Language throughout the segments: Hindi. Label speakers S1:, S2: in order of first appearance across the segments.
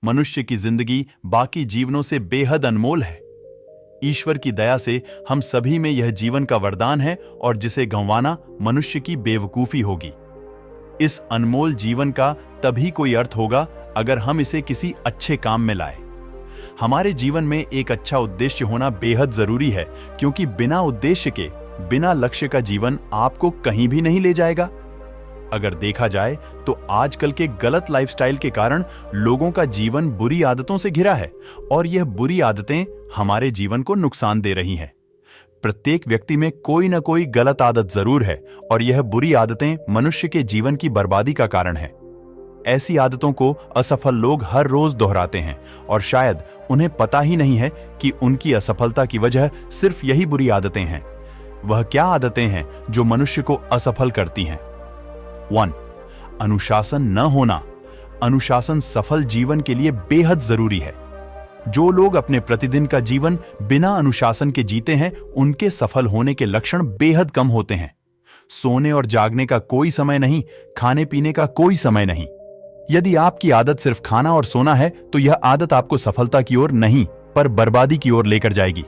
S1: मनुष्य की जिंदगी बाकी जीवनों से बेहद अनमोल है। ईश्वर की दया से हम सभी में यह जीवन का वरदान है और जिसे गंवाना मनुष्य की बेवकूफी होगी। इस अनमोल जीवन का तभी कोई अर्थ होगा अगर हम इसे किसी अच्छे काम में लाएं। हमारे जीवन में एक अच्छा उद्देश्य होना बेहद जरूरी है, क्योंकि बिना उद्देश्य के, बिना लक्ष्य का जीवन आपको कहीं भी नहीं ले जाएगा। अगर देखा जाए तो आजकल के गलत लाइफस्टाइल के कारण लोगों का जीवन बुरी आदतों से घिरा है और यह बुरी आदतें हमारे जीवन को नुकसान दे रही हैं। प्रत्येक व्यक्ति में कोई ना कोई गलत आदत जरूर है और यह बुरी आदतें मनुष्य के जीवन की बर्बादी का कारण है। ऐसी आदतों को असफल लोग हर रोज दोहराते हैं और शायद उन्हें पता ही नहीं है कि उनकी असफलता की वजह सिर्फ यही बुरी आदतें हैं। वह क्या आदतें हैं जो मनुष्य को असफल करती हैं? 1. अनुशासन न होना। अनुशासन सफल जीवन के लिए बेहद जरूरी है। जो लोग अपने प्रतिदिन का जीवन बिना अनुशासन के जीते हैं, उनके सफल होने के लक्षण बेहद कम होते हैं। सोने और जागने का कोई समय नहीं, खाने पीने का कोई समय नहीं। यदि आपकी आदत सिर्फ खाना और सोना है तो यह आदत आपको सफलता की ओर नहीं पर बर्बादी की ओर लेकर जाएगी।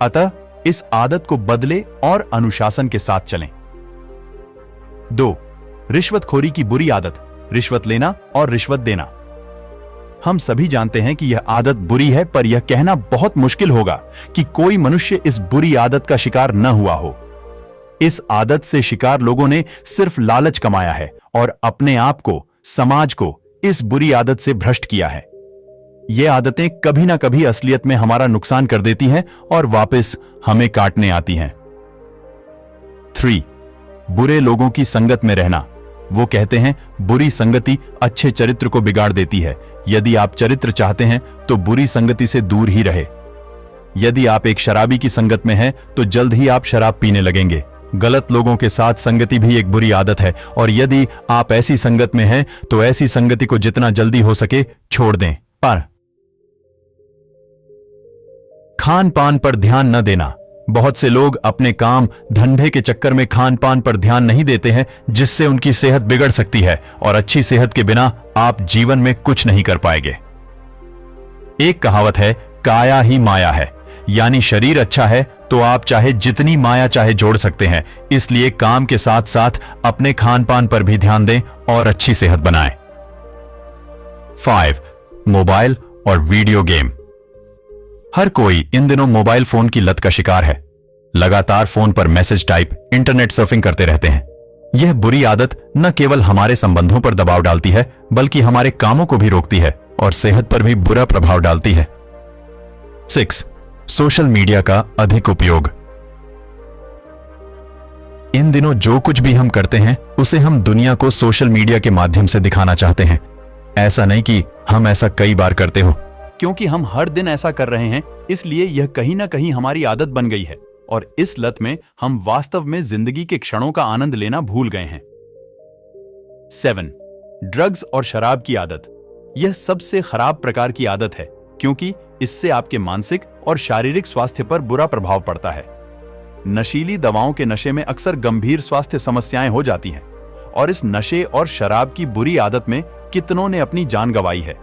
S1: अतः इस आदत को बदले और अनुशासन के साथ चलें। 2. रिश्वतखोरी की बुरी आदत, रिश्वत लेना और रिश्वत देना। हम सभी जानते हैं कि यह आदत बुरी है, पर यह कहना बहुत मुश्किल होगा कि कोई मनुष्य इस बुरी आदत का शिकार न हुआ हो। इस आदत से शिकार लोगों ने सिर्फ लालच कमाया है और अपने आप को, समाज को इस बुरी आदत से भ्रष्ट किया है। ये आदतें कभी ना कभी असलियत में हमारा नुकसान कर देती हैं और वापस हमें काटने आती हैं। 3. बुरे लोगों की संगत में रहना। वो कहते हैं बुरी संगति अच्छे चरित्र को बिगाड़ देती है। यदि आप चरित्र चाहते हैं तो बुरी संगति से दूर ही रहे। यदि आप एक शराबी की संगत में हैं तो जल्द ही आप शराब पीने लगेंगे। गलत लोगों के साथ संगति भी एक बुरी आदत है और यदि आप ऐसी संगत में हैं तो ऐसी संगति को जितना जल्दी हो सके छोड़ दें। पर खान पान पर ध्यान न देना। बहुत से लोग अपने काम धंधे के चक्कर में खान पान पर ध्यान नहीं देते हैं, जिससे उनकी सेहत बिगड़ सकती है और अच्छी सेहत के बिना आप जीवन में कुछ नहीं कर पाएंगे। एक कहावत है, काया ही माया है, यानी शरीर अच्छा है तो आप चाहे जितनी माया चाहे जोड़ सकते हैं। इसलिए काम के साथ साथ अपने खान पान पर भी ध्यान दें और अच्छी सेहत बनाएं। 5. मोबाइल और वीडियो गेम। हर कोई इन दिनों मोबाइल फोन की लत का शिकार है। लगातार फोन पर मैसेज टाइप, इंटरनेट सर्फिंग करते रहते हैं। यह बुरी आदत न केवल हमारे संबंधों पर दबाव डालती है, बल्कि हमारे कामों को भी रोकती है और सेहत पर भी बुरा प्रभाव डालती है। 6. सोशल मीडिया का अधिक उपयोग। इन दिनों जो कुछ भी हम करते हैं उसे हम दुनिया को सोशल मीडिया के माध्यम से दिखाना चाहते हैं। ऐसा नहीं कि हम ऐसा कई बार करते हो, क्योंकि हम हर दिन ऐसा कर रहे हैं, इसलिए यह कहीं ना कहीं हमारी आदत बन गई है और इस लत में हम वास्तव में जिंदगी के क्षणों का आनंद लेना भूल गए हैं। 7. ड्रग्स और शराब की आदत। यह सबसे खराब प्रकार की आदत है, क्योंकि इससे आपके मानसिक और शारीरिक स्वास्थ्य पर बुरा प्रभाव पड़ता है। नशीली दवाओं के नशे में अक्सर गंभीर स्वास्थ्य समस्याएं हो जाती हैं और इस नशे और शराब की बुरी आदत में कितनों ने अपनी जान गंवाई है।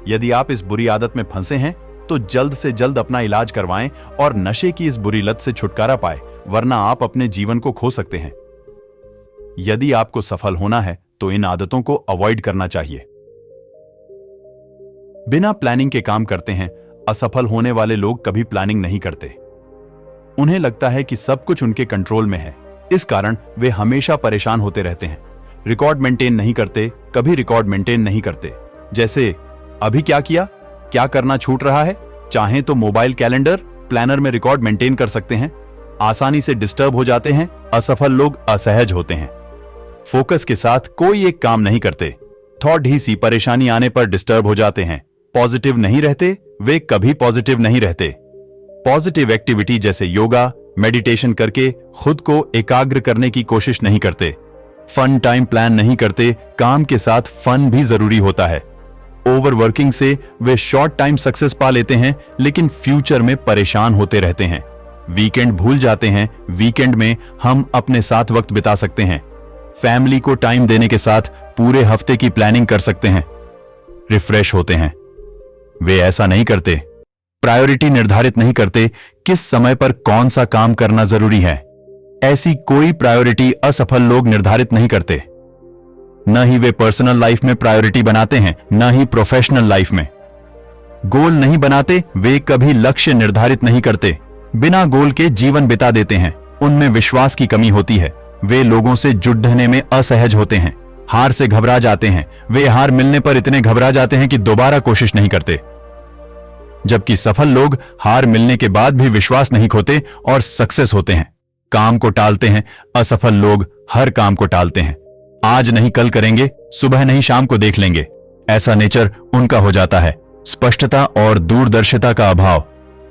S1: यदि आप इस बुरी आदत में फंसे हैं तो जल्द से जल्द अपना इलाज करवाएं और नशे की इस बुरी लत से छुटकारा पाएं, वरना आप अपने जीवन को खो सकते हैं। यदि आपको सफल होना है तो इन आदतों को अवॉइड करना चाहिए। बिना प्लानिंग के काम करते हैं। असफल होने वाले लोग कभी प्लानिंग नहीं करते। उन्हें लगता है कि सब कुछ उनके कंट्रोल में है, इस कारण वे हमेशा परेशान होते रहते हैं। रिकॉर्ड मेंटेन नहीं करते, कभी रिकॉर्ड मेंटेन नहीं करते। जैसे अभी क्या किया, क्या करना छूट रहा है। चाहें तो मोबाइल कैलेंडर, प्लानर में रिकॉर्ड मेंटेन कर सकते हैं। आसानी से डिस्टर्ब हो जाते हैं। असफल लोग असहज होते हैं। फोकस के साथ कोई एक काम नहीं करते। थोड़ी ही सी परेशानी आने पर डिस्टर्ब हो जाते हैं। पॉजिटिव नहीं रहते, वे कभी पॉजिटिव नहीं रहते। पॉजिटिव एक्टिविटी जैसे योगा, मेडिटेशन करके खुद को एकाग्र करने की कोशिश नहीं करते। फन टाइम प्लान नहीं करते। काम के साथ फन भी जरूरी होता है। ओवरवर्किंग से वे शॉर्ट टाइम सक्सेस पा लेते हैं, लेकिन फ्यूचर में परेशान होते रहते हैं। वीकेंड भूल जाते हैं। वीकेंड में हम अपने साथ वक्त बिता सकते हैं। फैमिली को टाइम देने के साथ पूरे हफ्ते की प्लानिंग कर सकते हैं। रिफ्रेश होते हैं। वे ऐसा नहीं करते। प्रायोरिटी निर्धारित नहीं करते किस समय पर कौन सा काम करना जरूरी है। ऐसी कोई प्रायोरिटी असफल लोग निर्धारित नहीं करते। न ही वे पर्सनल लाइफ में प्रायोरिटी बनाते हैं, न ही प्रोफेशनल लाइफ में। गोल नहीं बनाते, वे कभी लक्ष्य निर्धारित नहीं करते, बिना गोल के जीवन बिता देते हैं। उनमें विश्वास की कमी होती है। वे लोगों से जुड़ने में असहज होते हैं, हार से घबरा जाते हैं। वे हार मिलने पर इतने घबरा जाते हैं कि दोबारा कोशिश नहीं करते। जबकि सफल लोग हार मिलने के बाद भी विश्वास नहीं खोते और सक्सेस होते हैं। काम को टालते हैं, असफल लोग हर काम को टालते हैं। आज नहीं कल करेंगे, सुबह नहीं शाम को देख लेंगे, ऐसा नेचर उनका हो जाता है। स्पष्टता और दूरदर्शिता का अभाव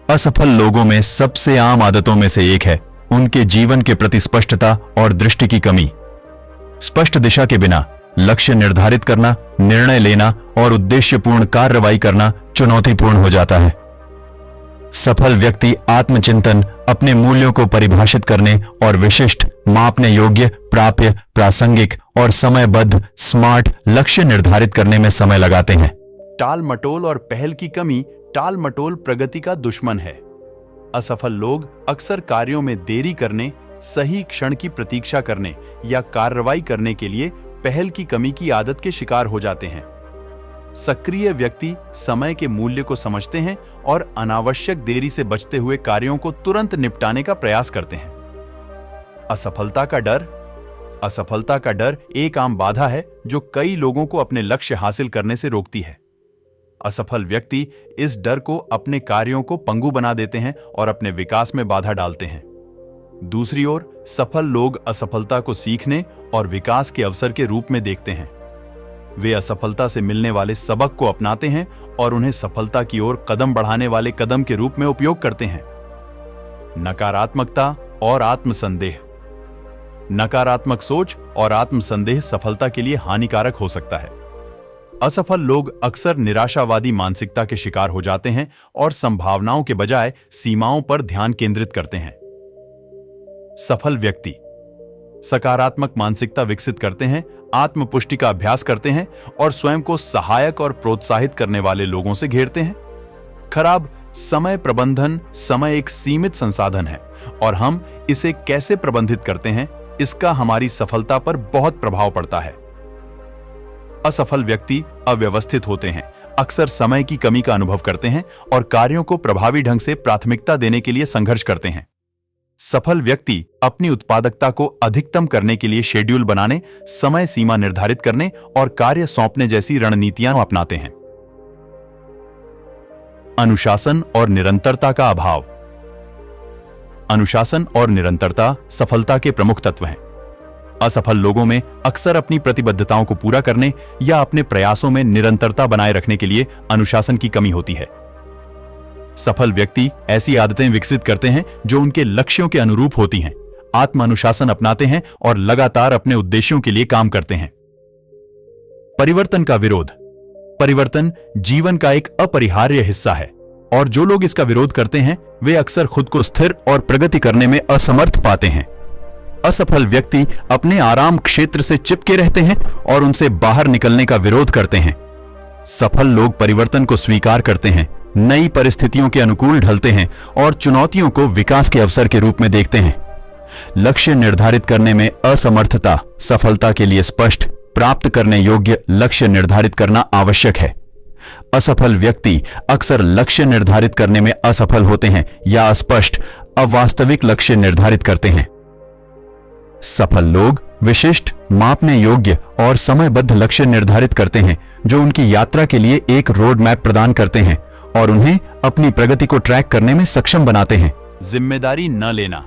S1: असफल लोगों में सबसे आम आदतों में से एक है। उनके जीवन के प्रति स्पष्टता और दृष्टि की कमी। स्पष्ट दिशा के बिना लक्ष्य निर्धारित करना, निर्णय लेना और उद्देश्यपूर्ण कार्रवाई करना चुनौतीपूर्ण हो जाता है। सफल व्यक्ति आत्मचिंतन, अपने मूल्यों को परिभाषित करने और विशिष्ट, मापने योग्य, प्राप्य, प्रासंगिक और समयबद्ध स्मार्ट लक्ष्य निर्धारित करने में समय लगाते हैं। टाल मटोल और पहल की कमी टाल मटोल प्रगति का दुश्मन है। असफल लोग अक्सर कार्यों में देरी करने, सही क्षण की प्रतीक्षा करने या कार्रवाई करने के लिए पहल की कमी की आदत के शिकार हो जाते हैं। सक्रिय व्यक्ति समय के मूल्य को समझते हैं और अनावश्यक देरी से बचते हुए कार्यों को तुरंत निपटाने का प्रयास करते हैं। असफलता का डर एक आम बाधा है जो कई लोगों को अपने लक्ष्य हासिल करने से रोकती है। असफल व्यक्ति इस डर को अपने कार्यों को पंगु बना देते हैं और अपने विकास में बाधा डालते हैं। दूसरी ओर सफल लोग असफलता को सीखने और विकास के अवसर के रूप में देखते हैं। वे असफलता से मिलने वाले सबक को अपनाते हैं और उन्हें सफलता की ओर कदम बढ़ाने वाले कदम के रूप में उपयोग करते हैं। नकारात्मकता और आत्मसंदेह। नकारात्मक सोच और आत्मसंदेह सफलता के लिए हानिकारक हो सकता है। असफल लोग अक्सर निराशावादी मानसिकता के शिकार हो जाते हैं और संभावनाओं के बजाय सीमाओं पर ध्यान केंद्रित करते हैं। सफल व्यक्ति सकारात्मक मानसिकता विकसित करते हैं, आत्मपुष्टि का अभ्यास करते हैं और स्वयं को सहायक और प्रोत्साहित करने वाले लोगों से घेरते हैं। खराब समय प्रबंधन। समय एक सीमित संसाधन है और हम इसे कैसे प्रबंधित करते हैं, इसका हमारी सफलता पर बहुत प्रभाव पड़ता है। असफल व्यक्ति अव्यवस्थित होते हैं, अक्सर समय की कमी का अनुभव करते हैं और कार्यों को प्रभावी ढंग से प्राथमिकता देने के लिए संघर्ष करते हैं। सफल व्यक्ति अपनी उत्पादकता को अधिकतम करने के लिए शेड्यूल बनाने, समय सीमा निर्धारित करने और कार्य सौंपने जैसी रणनीतियां अपनाते हैं। अनुशासन और निरंतरता का अभाव। अनुशासन और निरंतरता सफलता के प्रमुख तत्व हैं। असफल लोगों में अक्सर अपनी प्रतिबद्धताओं को पूरा करने या अपने प्रयासों में निरंतरता बनाए रखने के लिए अनुशासन की कमी होती है। सफल व्यक्ति ऐसी आदतें विकसित करते हैं जो उनके लक्ष्यों के अनुरूप होती हैं, आत्म अनुशासन अपनाते हैं और लगातार अपने उद्देश्यों के लिए काम करते हैं। परिवर्तन का विरोध। परिवर्तन जीवन का एक अपरिहार्य हिस्सा है और जो लोग इसका विरोध करते हैं वे अक्सर खुद को स्थिर और प्रगति करने में असमर्थ पाते हैं। असफल व्यक्ति अपने आराम क्षेत्र से चिपके रहते हैं और उनसे बाहर निकलने का विरोध करते हैं। सफल लोग परिवर्तन को स्वीकार करते हैं, नई परिस्थितियों के अनुकूल ढलते हैं और चुनौतियों को विकास के अवसर के रूप में देखते हैं। लक्ष्य निर्धारित करने में असमर्थता सफलता के लिए स्पष्ट, प्राप्त करने योग्य लक्ष्य निर्धारित करना आवश्यक है। असफल व्यक्ति अक्सर लक्ष्य निर्धारित करने में असफल होते हैं या अस्पष्ट, अवास्तविक लक्ष्य निर्धारित करते हैं। सफल लोग विशिष्ट, मापने योग्य और समयबद्ध लक्ष्य निर्धारित करते हैं जो उनकी यात्रा के लिए एक रोड मैप प्रदान करते हैं और उन्हें अपनी प्रगति को ट्रैक करने में सक्षम बनाते हैं। जिम्मेदारी न लेना।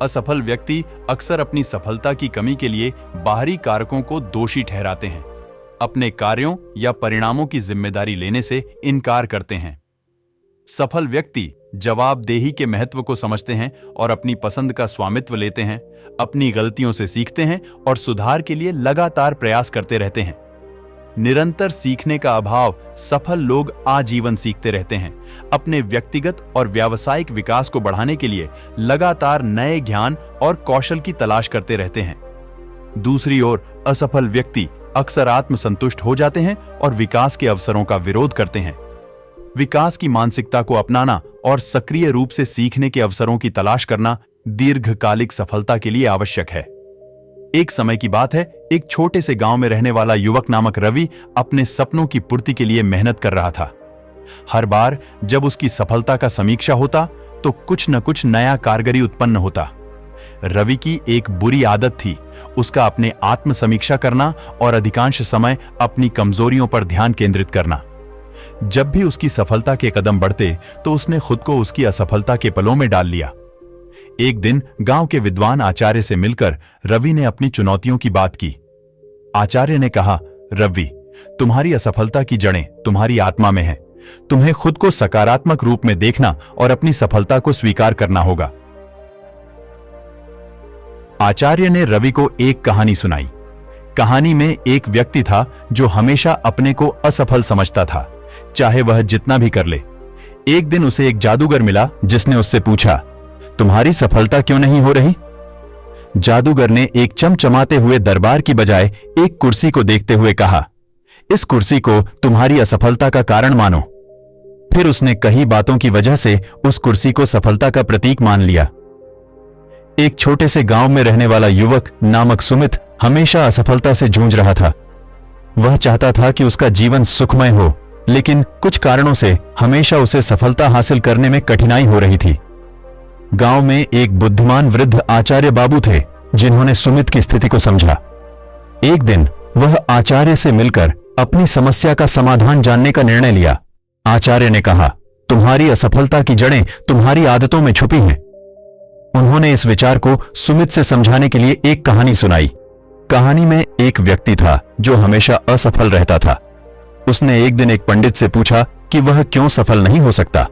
S1: असफल व्यक्ति अक्सर अपनी सफलता की कमी के लिए बाहरी कारकों को दोषी ठहराते हैं, अपने कार्यों या परिणामों की जिम्मेदारी लेने से इनकार करते हैं। सफल व्यक्ति जवाबदेही के महत्व को समझते हैं और अपनी पसंद का स्वामित्व लेते हैं, अपनी गलतियों से सीखते हैं और सुधार के लिए लगातार प्रयास करते रहते हैं। निरंतर सीखने का अभाव। सफल लोग आजीवन सीखते रहते हैं, अपने व्यक्तिगत और व्यावसायिक विकास को बढ़ाने के लिए लगातार नए ज्ञान और कौशल की तलाश करते रहते हैं। दूसरी ओर असफल व्यक्ति अक्सर आत्मसंतुष्ट हो जाते हैं और विकास के अवसरों का विरोध करते हैं। विकास की मानसिकता को अपनाना और सक्रिय रूप से सीखने के अवसरों की तलाश करना दीर्घकालिक सफलता के लिए आवश्यक है। एक समय की बात है, एक छोटे से गांव में रहने वाला युवक नामक रवि अपने सपनों की पूर्ति के लिए मेहनत कर रहा था। हर बार जब उसकी सफलता का समीक्षा होता तो कुछ न कुछ नया कारगरी उत्पन्न होता। रवि की एक बुरी आदत थी, उसका अपने आत्म समीक्षा करना और अधिकांश समय अपनी कमजोरियों पर ध्यान केंद्रित करना। जब भी उसकी सफलता के कदम बढ़ते तो उसने खुद को उसकी असफलता के पलों में डाल लिया। एक दिन गांव के विद्वान आचार्य से मिलकर रवि ने अपनी चुनौतियों की बात की। आचार्य ने कहा, रवि, तुम्हारी असफलता की जड़ें तुम्हारी आत्मा में हैं। तुम्हें खुद को सकारात्मक रूप में देखना और अपनी सफलता को स्वीकार करना होगा। आचार्य ने रवि को एक कहानी सुनाई। कहानी में एक व्यक्ति था जो हमेशा अपने को असफल समझता था, चाहे वह जितना भी कर ले। एक दिन उसे एक जादूगर मिला जिसने उससे पूछा, तुम्हारी सफलता क्यों नहीं हो रही? जादूगर ने एक चमचमाते हुए दरबार की बजाय एक कुर्सी को देखते हुए कहा, इस कुर्सी को तुम्हारी असफलता का कारण मानो। फिर उसने कई बातों की वजह से उस कुर्सी को सफलता का प्रतीक मान लिया। एक छोटे से गांव में रहने वाला युवक नामक सुमित हमेशा असफलता से जूझ रहा था। वह चाहता था कि उसका जीवन सुखमय हो, लेकिन कुछ कारणों से हमेशा उसे सफलता हासिल करने में कठिनाई हो रही थी। गांव में एक बुद्धिमान वृद्ध आचार्य बाबू थे जिन्होंने सुमित की स्थिति को समझा। एक दिन वह आचार्य से मिलकर अपनी समस्या का समाधान जानने का निर्णय लिया। आचार्य ने कहा, तुम्हारी असफलता की जड़ें तुम्हारी आदतों में छुपी हैं। उन्होंने इस विचार को सुमित से समझाने के लिए एक कहानी सुनाई। कहानी में एक व्यक्ति था जो हमेशा असफल रहता था। उसने एक दिन एक पंडित से पूछा कि वह क्यों सफल नहीं हो सकता।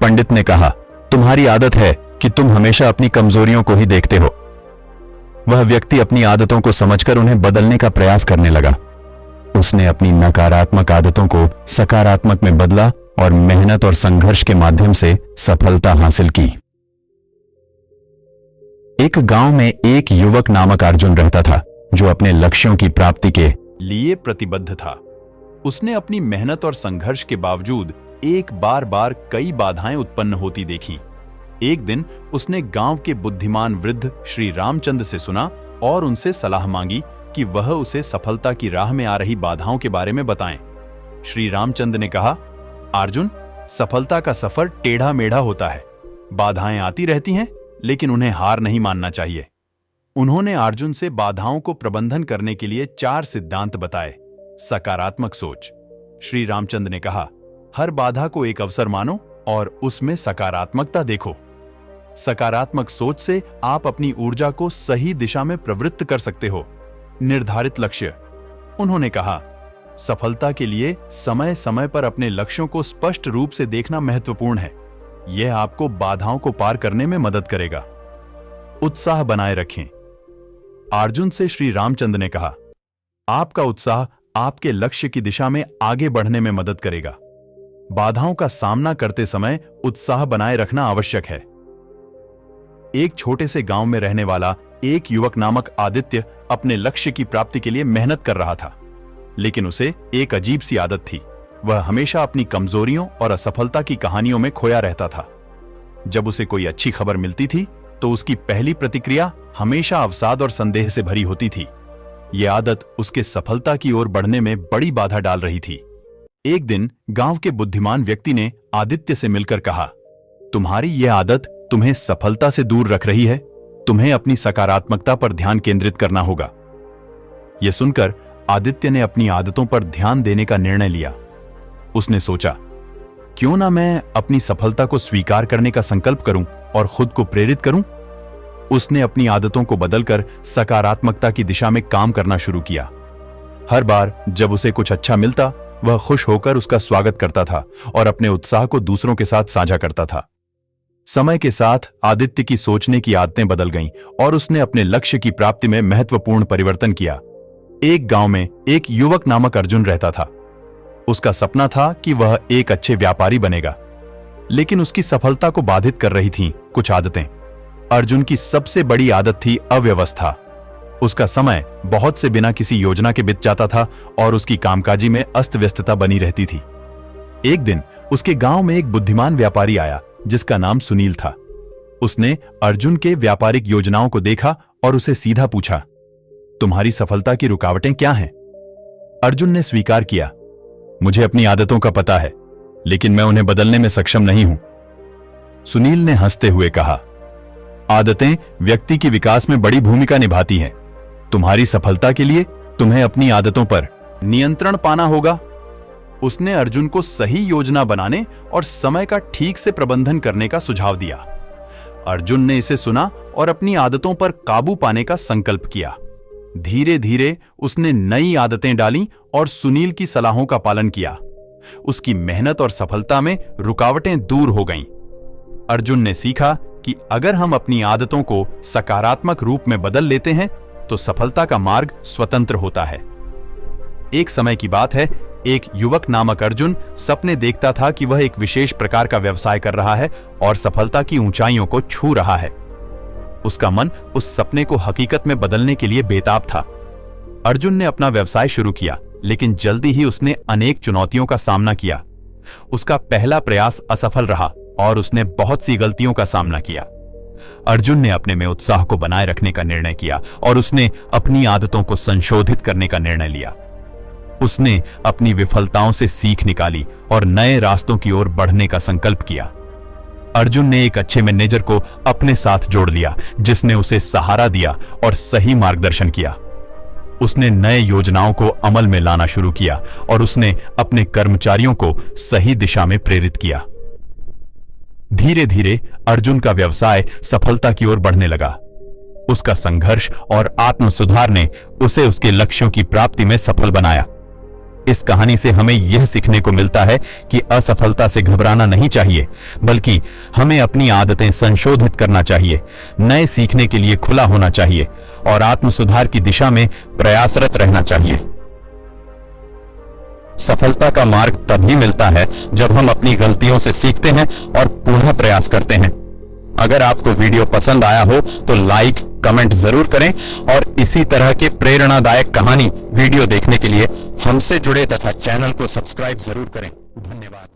S1: पंडित ने कहा, तुम्हारी आदत है कि तुम हमेशा अपनी कमजोरियों को ही देखते हो। वह व्यक्ति अपनी आदतों को समझकर उन्हें बदलने का प्रयास करने लगा। उसने अपनी नकारात्मक आदतों को सकारात्मक में बदला और मेहनत और संघर्ष के माध्यम से सफलता हासिल की। एक गांव में एक युवक नामक अर्जुन रहता था जो अपने लक्ष्यों की प्राप्ति के लिए प्रतिबद्ध था। उसने अपनी मेहनत और संघर्ष के बावजूद एक बार कई बाधाएं उत्पन्न होती देखी। एक दिन उसने गांव के बुद्धिमान वृद्ध श्री रामचंद्र से सुना और उनसे सलाह मांगी कि वह उसे सफलता की राह में आ रही बाधाओं के बारे में बताएं। श्री रामचंद्र ने कहा, अर्जुन, सफलता का सफर टेढ़ा मेढ़ा होता है। बाधाएं आती रहती हैं, लेकिन उन्हें हार नहीं मानना चाहिए। उन्होंने अर्जुन से बाधाओं को प्रबंधन करने के लिए 4 सिद्धांत बताए। सकारात्मक सोच। श्री रामचंद्र ने कहा, हर बाधा को एक अवसर मानो और उसमें सकारात्मकता देखो। सकारात्मक सोच से आप अपनी ऊर्जा को सही दिशा में प्रवृत्त कर सकते हो। निर्धारित लक्ष्य। उन्होंने कहा, सफलता के लिए समय समय पर अपने लक्ष्यों को स्पष्ट रूप से देखना महत्वपूर्ण है। यह आपको बाधाओं को पार करने में मदद करेगा। उत्साह बनाए रखें। अर्जुन से श्री रामचंद्र ने कहा, आपका उत्साह आपके लक्ष्य की दिशा में आगे बढ़ने में मदद करेगा। बाधाओं का सामना करते समय उत्साह बनाए रखना आवश्यक है। एक छोटे से गांव में रहने वाला एक युवक नामक आदित्य अपने लक्ष्य की प्राप्ति के लिए मेहनत कर रहा था, लेकिन उसे एक अजीब सी आदत थी। वह हमेशा अपनी कमजोरियों और असफलता की कहानियों में खोया रहता था। जब उसे कोई अच्छी खबर मिलती थी तो उसकी पहली प्रतिक्रिया हमेशा अवसाद और संदेह से भरी होती थी। यह आदत उसके सफलता की ओर बढ़ने में बड़ी बाधा डाल रही थी। एक दिन गांव के बुद्धिमान व्यक्ति ने आदित्य से मिलकर कहा, तुम्हारी यह आदत तुम्हें सफलता से दूर रख रही है। तुम्हें अपनी सकारात्मकता पर ध्यान केंद्रित करना होगा। यह सुनकर आदित्य ने अपनी आदतों पर ध्यान देने का निर्णय लिया। उसने सोचा, क्यों ना मैं अपनी सफलता को स्वीकार करने का संकल्प करूं और खुद को प्रेरित करूं। उसने अपनी आदतों को बदलकर सकारात्मकता की दिशा में काम करना शुरू किया। हर बार जब उसे कुछ अच्छा मिलता, वह खुश होकर उसका स्वागत करता था और अपने उत्साह को दूसरों के साथ साझा करता था। समय के साथ आदित्य की सोचने की आदतें बदल गईं और उसने अपने लक्ष्य की प्राप्ति में महत्वपूर्ण परिवर्तन किया। एक गांव में एक युवक नामक अर्जुन रहता था। उसका सपना था कि वह एक अच्छे व्यापारी बनेगा, लेकिन उसकी सफलता को बाधित कर रही थीं कुछ आदतें। अर्जुन की सबसे बड़ी आदत थी अव्यवस्था। उसका समय बहुत से बिना किसी योजना के बीत जाता था और उसकी कामकाजी में अस्त व्यस्तता बनी रहती थी। एक दिन उसके गांव में एक बुद्धिमान व्यापारी आया जिसका नाम सुनील था। उसने अर्जुन के व्यापारिक योजनाओं को देखा और उसे सीधा पूछा, तुम्हारी सफलता की रुकावटें क्या हैं? अर्जुन ने स्वीकार किया, मुझे अपनी आदतों का पता है, लेकिन मैं उन्हें बदलने में सक्षम नहीं हूं। सुनील ने हंसते हुए कहा, आदतें व्यक्ति के विकास में बड़ी भूमिका निभाती हैं। तुम्हारी सफलता के लिए तुम्हें अपनी आदतों पर नियंत्रण पाना होगा। उसने अर्जुन को सही योजना बनाने और समय का ठीक से प्रबंधन करने का सुझाव दिया। अर्जुन ने इसे सुना और अपनी आदतों पर काबू पाने का संकल्प किया। धीरे धीरे उसने नई आदतें डालीं और सुनील की सलाहों का पालन किया। उसकी मेहनत और सफलता में रुकावटें दूर हो गईं। अर्जुन ने सीखा कि अगर हम अपनी आदतों को सकारात्मक रूप में बदल लेते हैं तो सफलता का मार्ग स्वतंत्र होता है। एक समय की बात है, एक युवक नामक अर्जुन सपने देखता था कि वह एक विशेष प्रकार का व्यवसाय कर रहा है और सफलता की ऊंचाइयों को छू रहा है। उसका मन उस सपने को हकीकत में बदलने के लिए बेताब था। अर्जुन ने अपना व्यवसाय शुरू किया, लेकिन जल्दी ही उसने अनेक चुनौतियों का सामना किया। उसका पहला प्रयास असफल रहा और उसने बहुत सी गलतियों का सामना किया। अर्जुन ने अपने में उत्साह को बनाए रखने का निर्णय किया और उसने अपनी आदतों को संशोधित करने का निर्णय लिया। उसने अपनी विफलताओं से सीख निकाली और नए रास्तों की ओर बढ़ने का संकल्प किया। अर्जुन ने एक अच्छे मैनेजर को अपने साथ जोड़ लिया, जिसने उसे सहारा दिया और सही मार्गदर्शन किया। उसने नए योजनाओं को अमल में लाना शुरू किया और उसने अपने कर्मचारियों को सही दिशा में प्रेरित किया। धीरे धीरे अर्जुन का व्यवसाय सफलता की ओर बढ़ने लगा। उसका संघर्ष और आत्म सुधार ने उसे उसके लक्ष्यों की प्राप्ति में सफल बनाया। इस कहानी से हमें यह सीखने को मिलता है कि असफलता से घबराना नहीं चाहिए, बल्कि हमें अपनी आदतें संशोधित करना चाहिए, नए सीखने के लिए खुला होना चाहिए और आत्म सुधार की दिशा में प्रयासरत रहना चाहिए। सफलता का मार्ग तभी मिलता है जब हम अपनी गलतियों से सीखते हैं और पुनः प्रयास करते हैं। अगर आपको वीडियो पसंद आया हो तो लाइक, कमेंट जरूर करें और इसी तरह के प्रेरणादायक कहानी वीडियो देखने के लिए हमसे जुड़े तथा चैनल को सब्सक्राइब जरूर करें। धन्यवाद।